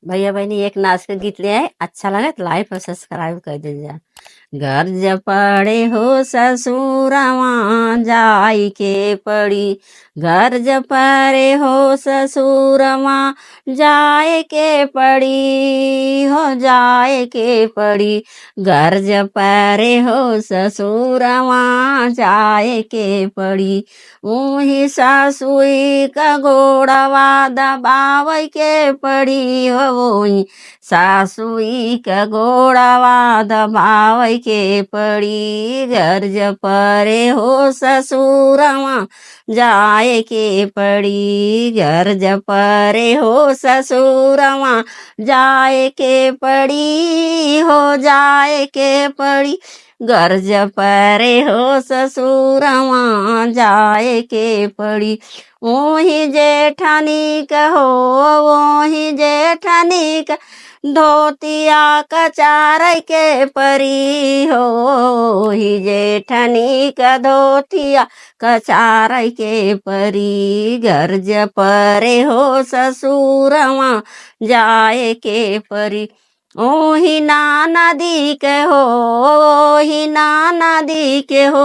भैया बहनी एक नाच के गीत ले आए, अच्छा लगे तो लाइक और सब्सक्राइब कर दीजिए। गर्ज पड़े हो ससुरवा जाई के पड़ी, गर्ज पड़े हो ससुरवा जाए के पड़ी, हो जाए के पड़ी। गर्ज पड़े हो ससुरवा जाए के पड़ी, ऊही सासुई का गोड़वा दबावे के पड़ी हो, सासुई का गोड़वा दबावे के पड़ी। गर्ज परे हो ससुरवा जाए के पड़ी, गर्ज परे हो ससुरवा जाए के पड़ी, हो जाए के पड़ी। गर्ज परे हो ससुरवा जाए के पड़ी, ओही जेठानी कहो, ओही जेठानी का धोतिया कचार के परी हो, ओही जेठानी का धोतिया कचार के परी। गर्ज परे हो ससुरवा जाए के परी, ओही नाना दी के हो, ओही नाना दी के हो,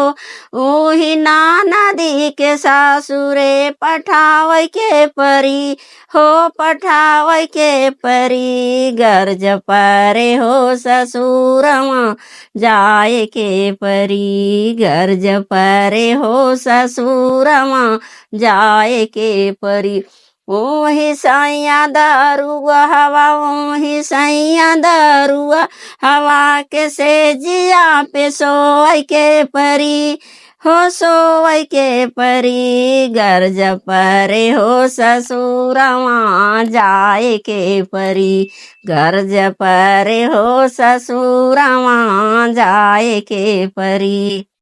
ओही नाना दी के सासुरे पठावे के परी हो, पठावे के परी। गर्ज परे हो ससुरवा जाए के परी, गर्ज परे हो ससुरवा जाए के परी। ओही सैया दारुआ हवा, ओही सैया दारुआ हवा के से जिया पे सोई के परी हो, सोई के परी। गर्ज परे हो ससुरवा जाए के परी, गर्ज परे हो ससुरवा जाए के परी।